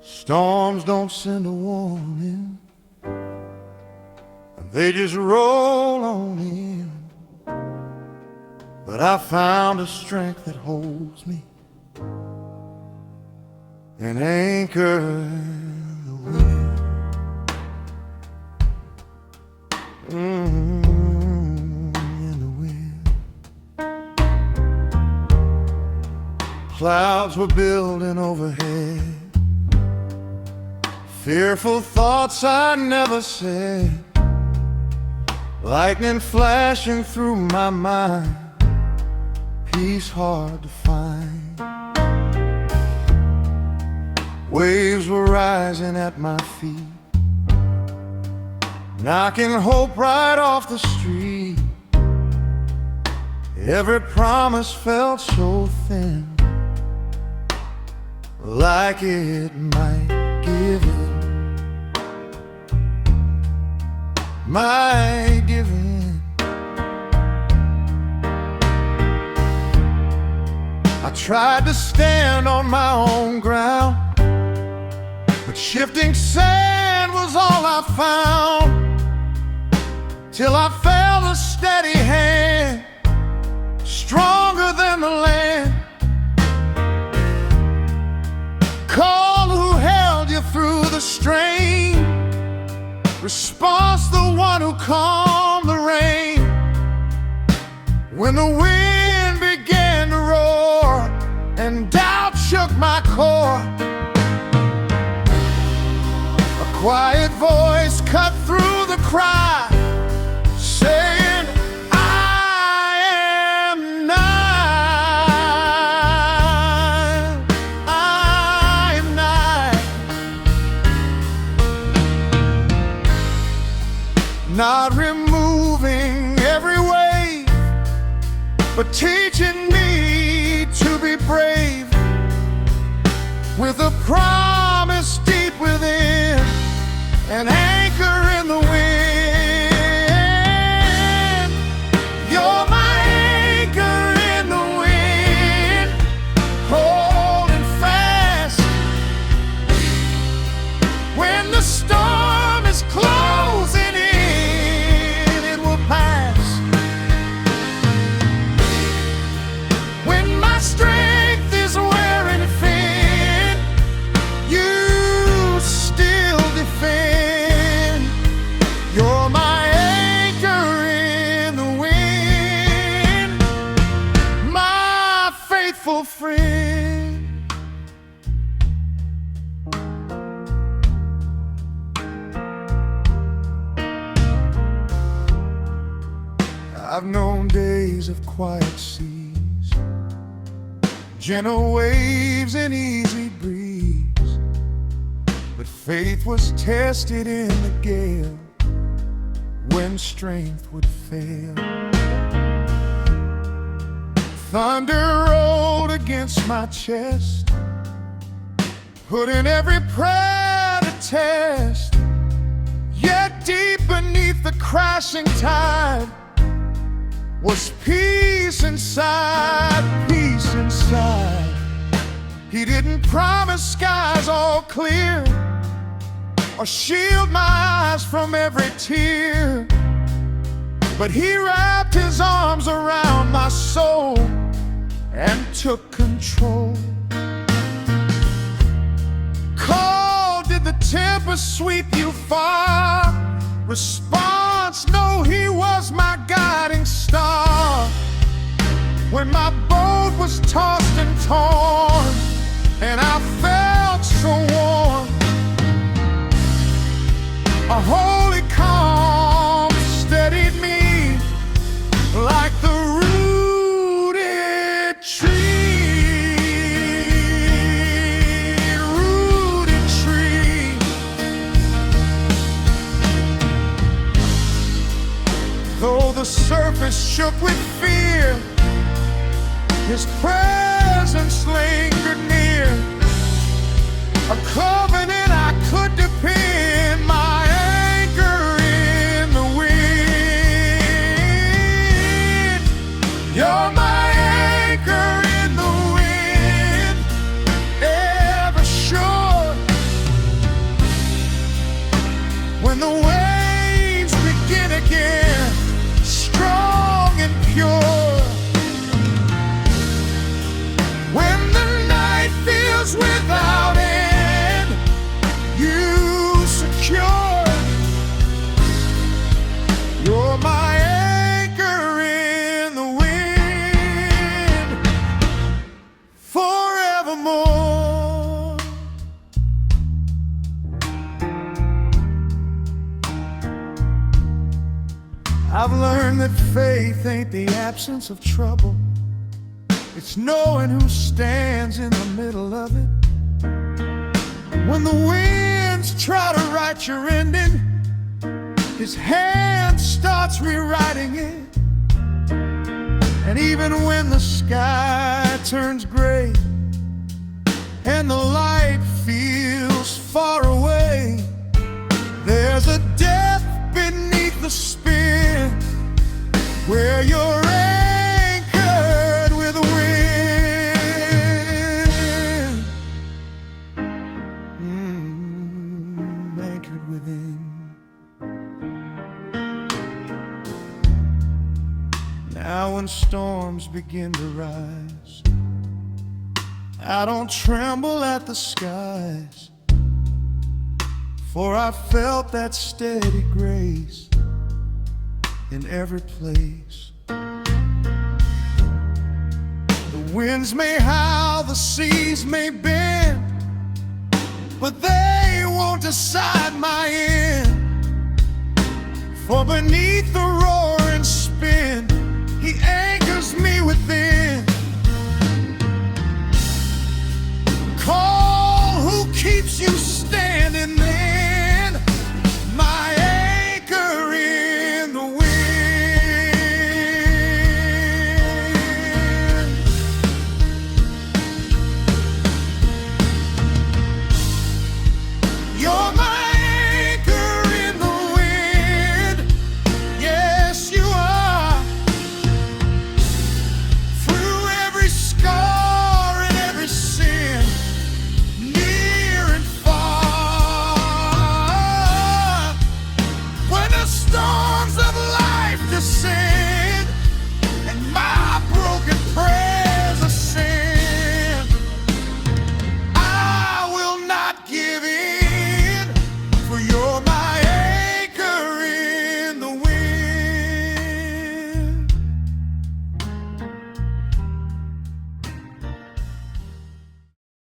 Storms don't send a warning, they just roll on in. But I found a strength that holds me, an anchor in the wind. In the wind. Clouds were building overhead, fearful thoughts I never said, lightning flashing through my mind, peace hard to find. Waves were rising at my feet, knocking hope right off the street. Every promise felt so thin, like it might give in. My giving. I tried to stand on my own ground, but shifting sand was all I found, till I felt a steady hand, stronger than the land. Call who held you through the strain, response the one who calmed the rain. When the wind began to roar and doubt shook my core, a quiet voice cut through the cry, saying, I am nigh, I am nigh. Not removing every wave, but teaching me to be brave, with a promise deep within, an anchor in the wind. You're my anchor in the wind, holding fast when the storm is closing in. Strength is wearing thin, you still defend. You're my anchor in the wind, my faithful friend. I've known days of quiet seas, gentle waves and easy breeze, but faith was tested in the gale, when strength would fail. Thunder rolled against my chest, putting every prayer to test. Yet deep beneath the crashing tide was peace inside, peace inside. He didn't promise skies all clear, or shield my eyes from every tear, but he wrapped his arms around my soul and took control. Call, did the tempest sweep you far? Response, no, he was my guiding star. When my boat was tossed and torn, and I felt so warm, a holy calm steadied me, like the rooted tree, rooted tree. Though the surface shook with fear, his presence lingered near, a covenant I could depend, my anchor in the wind. You're my anchor in the wind, ever sure, without end, you secure. You're my anchor in the wind, forevermore. I've learned that faith ain't the absence of trouble, it's knowing who stands in the middle of it. When the winds try to write your ending, His hand starts rewriting it. And even when the sky turns gray and the light feels far away, there's a depth beneath the spin where you're anchored with the wind. Anchored within. Now when storms begin to rise, I don't tremble at the skies, for I felt that steady grace in every place. The winds may howl, the seas may bend, but they won't decide my end. For beneath the